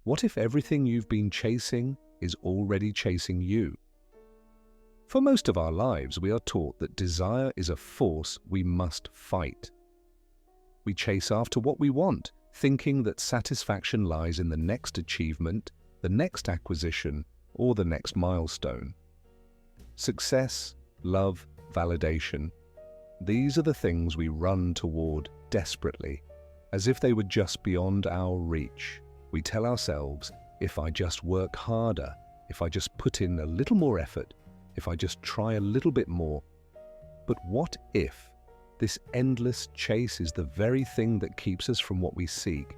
What if everything you've been chasing is already chasing you? For most of our lives, we are taught that desire is a force we must fight. We chase after what we want, thinking that satisfaction lies in the next achievement, the next acquisition, or the next milestone. Success, love, validation. These are the things we run toward desperately, as if they were just beyond our reach. We tell ourselves, if I just work harder, if I just put in a little more effort, if I just try a little bit more. But what if this endless chase is the very thing that keeps us from what we seek?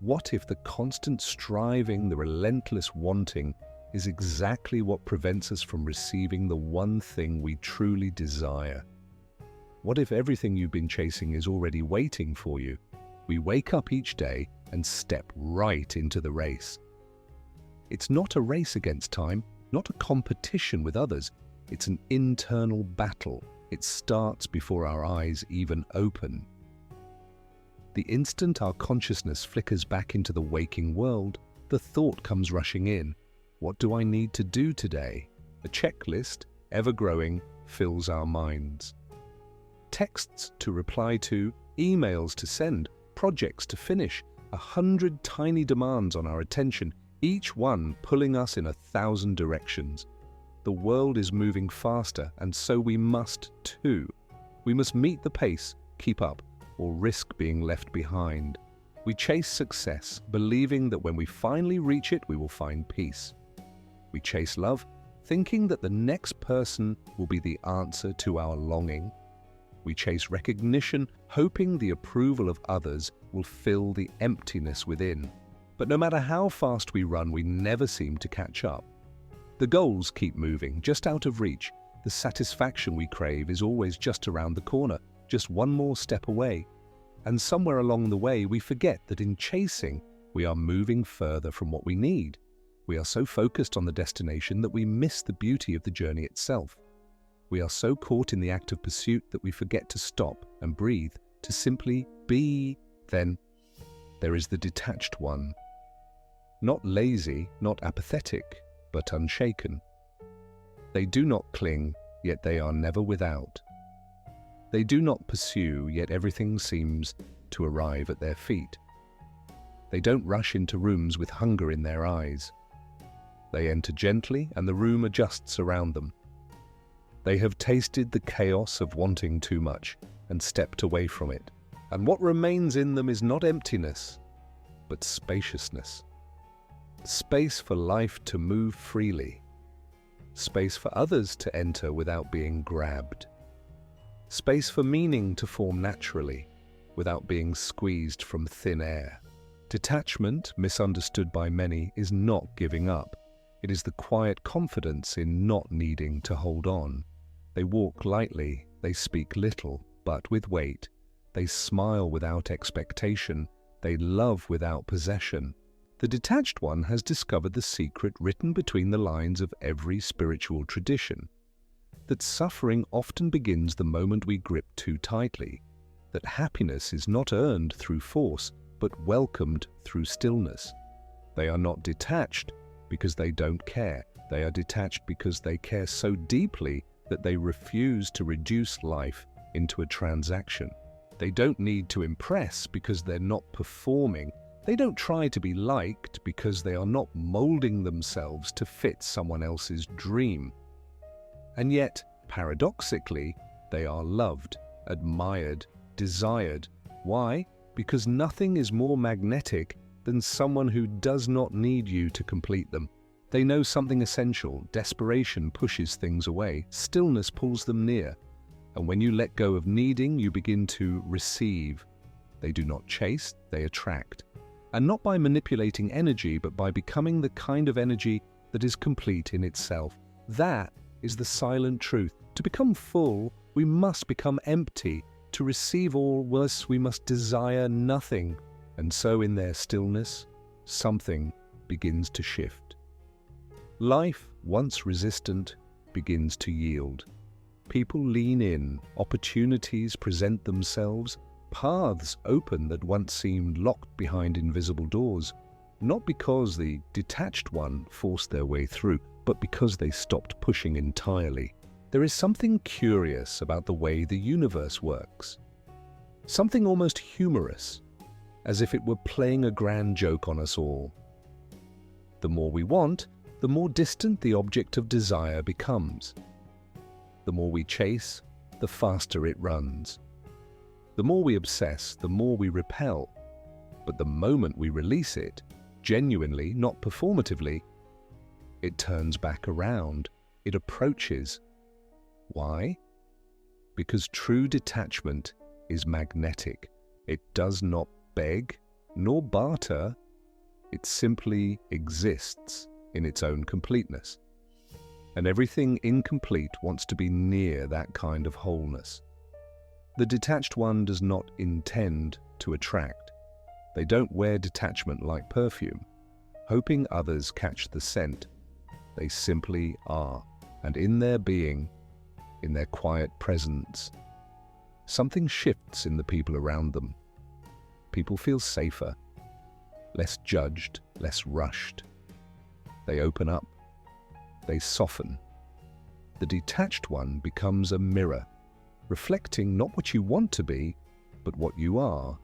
What if the constant striving, the relentless wanting, is exactly what prevents us from receiving the one thing we truly desire? What if everything you've been chasing is already waiting for you? We wake up each day and step right into the race. It's not a race against time, not a competition with others. It's an internal battle. It starts before our eyes even open. The instant our consciousness flickers back into the waking world, the thought comes rushing in. What do I need to do today? A checklist, ever-growing, fills our minds. Texts to reply to, emails to send, projects to finish, 100 tiny demands on our attention, each one pulling us in 1,000 directions. The world is moving faster, and so we must too. We must meet the pace, keep up, or risk being left behind. We chase success, believing that when we finally reach it, we will find peace. We chase love, thinking that the next person will be the answer to our longing. We chase recognition, hoping the approval of others will fill the emptiness within. But no matter how fast we run, we never seem to catch up. The goals keep moving, just out of reach. The satisfaction we crave is always just around the corner, just one more step away. And somewhere along the way, we forget that in chasing, we are moving further from what we need. We are so focused on the destination that we miss the beauty of the journey itself. We are so caught in the act of pursuit that we forget to stop and breathe, to simply be. Then there is the detached one. Not lazy, not apathetic, but unshaken. They do not cling, yet they are never without. They do not pursue, yet everything seems to arrive at their feet. They don't rush into rooms with hunger in their eyes. They enter gently, and the room adjusts around them. They have tasted the chaos of wanting too much and stepped away from it. And what remains in them is not emptiness, but spaciousness. Space for life to move freely. Space for others to enter without being grabbed. Space for meaning to form naturally, without being squeezed from thin air. Detachment, misunderstood by many, is not giving up. It is the quiet confidence in not needing to hold on. They walk lightly, they speak little, but with weight. They smile without expectation. They love without possession. The detached one has discovered the secret written between the lines of every spiritual tradition. That suffering often begins the moment we grip too tightly. That happiness is not earned through force, but welcomed through stillness. They are not detached because they don't care. They are detached because they care so deeply that they refuse to reduce life into a transaction. They don't need to impress because they're not performing. They don't try to be liked because they are not molding themselves to fit someone else's dream. And yet, paradoxically, they are loved, admired, desired. Why? Because nothing is more magnetic than someone who does not need you to complete them. They know something essential. Desperation pushes things away. Stillness pulls them near. And when you let go of needing, you begin to receive. They do not chase, they attract. And not by manipulating energy, but by becoming the kind of energy that is complete in itself. That is the silent truth. To become full, we must become empty. To receive all worse, we must desire nothing. And so in their stillness, something begins to shift. Life, once resistant, begins to yield. People lean in, opportunities present themselves, paths open that once seemed locked behind invisible doors. not because the detached one forced their way through, but because they stopped pushing entirely. There is something curious about the way the universe works. Something almost humorous, as if it were playing a grand joke on us all. The more we want, the more distant the object of desire becomes. The more we chase, the faster it runs. The more we obsess, the more we repel. But the moment we release it, genuinely, not performatively, it turns back around. It approaches. Why? Because true detachment is magnetic. It does not beg nor barter. It simply exists in its own completeness. And everything incomplete wants to be near that kind of wholeness. The detached one does not intend to attract. They don't wear detachment like perfume, hoping others catch the scent. They simply are, and in their being, in their quiet presence, something shifts in the people around them. People feel safer, less judged, less rushed. They open up. They soften. The detached one becomes a mirror, reflecting not what you want to be, but what you are,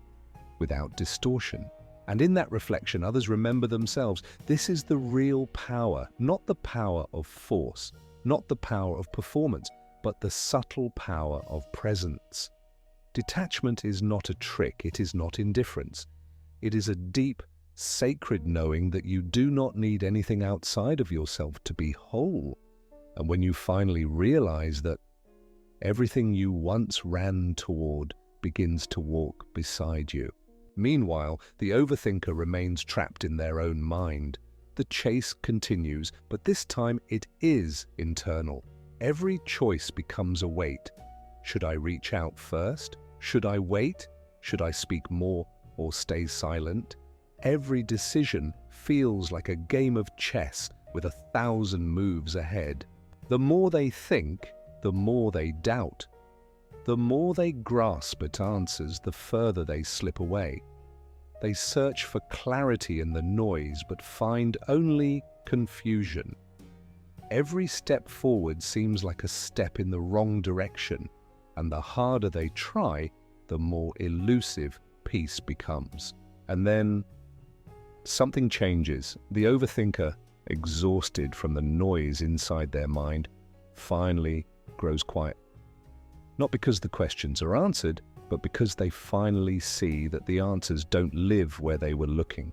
without distortion. And in that reflection, others remember themselves. This is the real power, not the power of force, not the power of performance, but the subtle power of presence. Detachment is not a trick. It is not indifference. It is a deep, sacred knowing that you do not need anything outside of yourself to be whole. And when you finally realize that everything you once ran toward begins to walk beside you. Meanwhile, the overthinker remains trapped in their own mind. The chase continues, but this time it is internal. Every choice becomes a wait. Should I reach out first? Should I wait? Should I speak more or stay silent? Every decision feels like a game of chess with 1,000 moves ahead. The more they think, the more they doubt. The more they grasp at answers, the further they slip away. They search for clarity in the noise, but find only confusion. Every step forward seems like a step in the wrong direction, and the harder they try, the more elusive peace becomes. And then something changes. The overthinker, exhausted from the noise inside their mind, finally grows quiet. Not because the questions are answered, but because they finally see that the answers don't live where they were looking.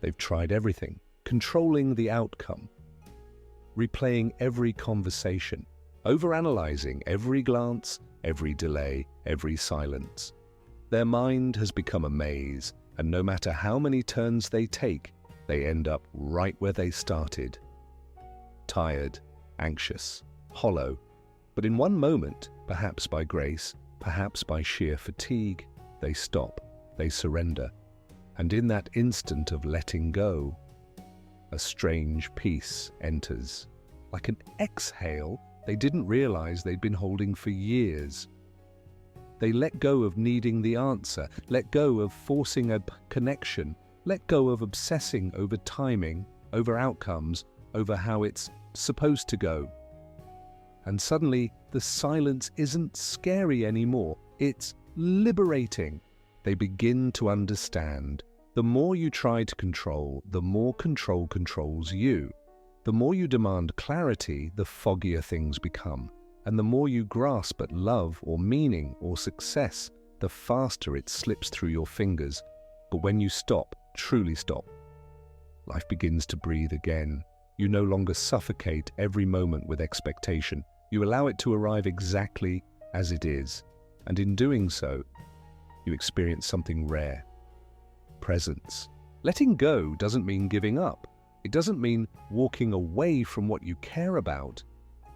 They've tried everything, controlling the outcome, replaying every conversation, overanalyzing every glance, every delay, every silence. Their mind has become a maze, and no matter how many turns they take, they end up right where they started. Tired, anxious, hollow. But in one moment, perhaps by grace, perhaps by sheer fatigue, they stop, they surrender. And in that instant of letting go, a strange peace enters. Like an exhale they didn't realize they'd been holding for years. They let go of needing the answer, let go of forcing a connection, let go of obsessing over timing, over outcomes, over how it's supposed to go. And suddenly, the silence isn't scary anymore. It's liberating. They begin to understand. The more you try to control, the more control controls you. The more you demand clarity, the foggier things become. And the more you grasp at love or meaning or success, the faster it slips through your fingers. But when you stop, truly stop, life begins to breathe again. You no longer suffocate every moment with expectation. You allow it to arrive exactly as it is. And in doing so, you experience something rare. Presence. Letting go doesn't mean giving up. It doesn't mean walking away from what you care about.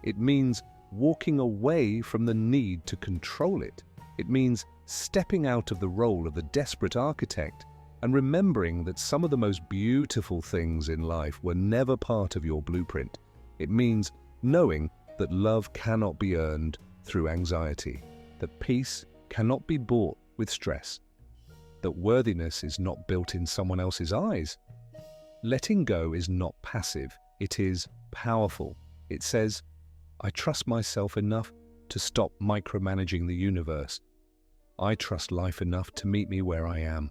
It means walking away from the need to control it. It means stepping out of the role of the desperate architect and remembering that some of the most beautiful things in life were never part of your blueprint. It means knowing that love cannot be earned through anxiety, that peace cannot be bought with stress. that worthiness is not built in someone else's eyes. Letting go is not passive, it is powerful. It says, I trust myself enough to stop micromanaging the universe. I trust life enough to meet me where I am.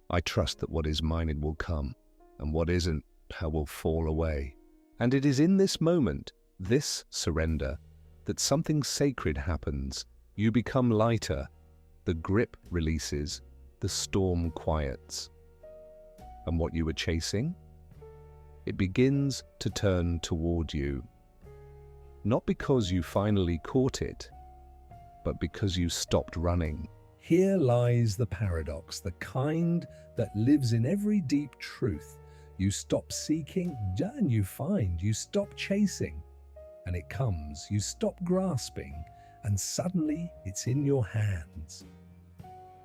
I trust that what is mine it will come, and what isn't will fall away. And it is in this moment, this surrender, that something sacred happens. You become lighter, the grip releases, the storm quiets. And what you were chasing? It begins to turn toward you. Not because you finally caught it, but because you stopped running. Here lies the paradox, the kind that lives in every deep truth. You stop seeking, and you find. You stop chasing, and it comes. You stop grasping, and suddenly it's in your hands.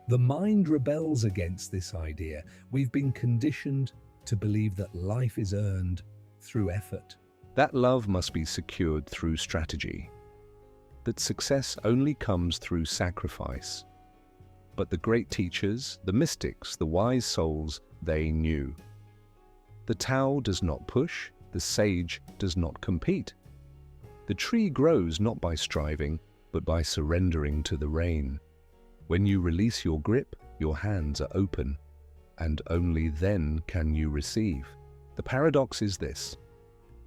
The mind rebels against this idea. We've been conditioned to believe that life is earned through effort. That love must be secured through strategy. That success only comes through sacrifice. But the great teachers, the mystics, the wise souls, they knew. The Tao does not push, the sage does not compete. The tree grows not by striving, but by surrendering to the rain. When you release your grip, your hands are open, and only then can you receive. The paradox is this: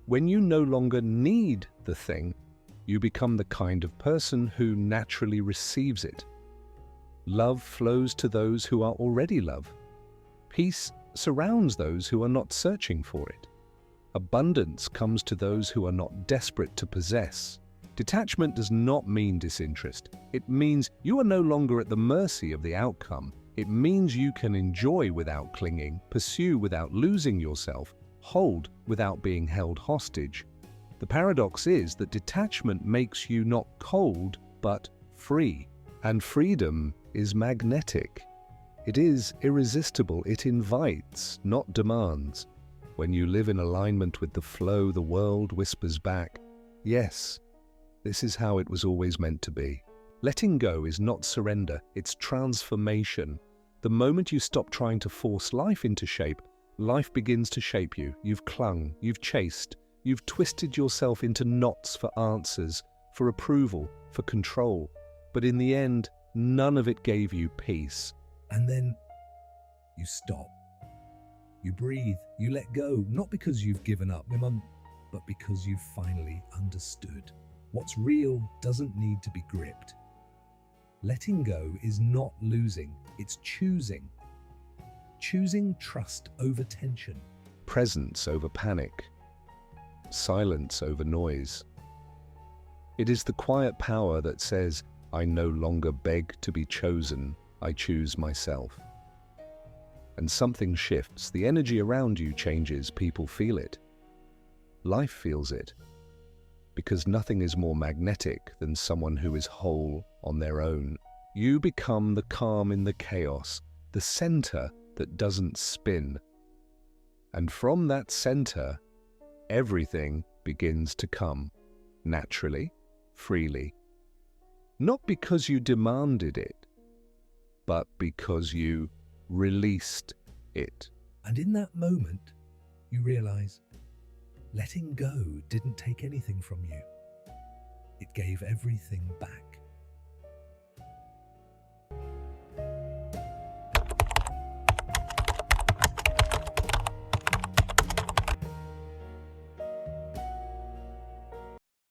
when you no longer need the thing, you become the kind of person who naturally receives it. Love flows to those who are already love. Peace surrounds those who are not searching for it. Abundance comes to those who are not desperate to possess. Detachment does not mean disinterest. It means you are no longer at the mercy of the outcome. It means you can enjoy without clinging, pursue without losing yourself, hold without being held hostage. The paradox is that detachment makes you not cold, but free. And freedom is magnetic. It is irresistible. It invites, not demands. When you live in alignment with the flow, the world whispers back, yes, this is how it was always meant to be. Letting go is not surrender, it's transformation. The moment you stop trying to force life into shape, life begins to shape you. You've clung, you've chased, you've twisted yourself into knots for answers, for approval, for control. But in the end, none of it gave you peace. And then you stop. You breathe, you let go, not because you've given up, but because you've finally understood. What's real doesn't need to be gripped. Letting go is not losing, it's choosing. Choosing trust over tension. Presence over panic. Silence over noise. It is the quiet power that says, I no longer beg to be chosen, I choose myself. And something shifts, the energy around you changes, people feel it. Life feels it. Because nothing is more magnetic than someone who is whole on their own. You become the calm in the chaos, the center that doesn't spin. And from that center, everything begins to come, naturally, freely. Not because you demanded it, but because you released it. And in that moment, you realize letting go didn't take anything from you. It gave everything back.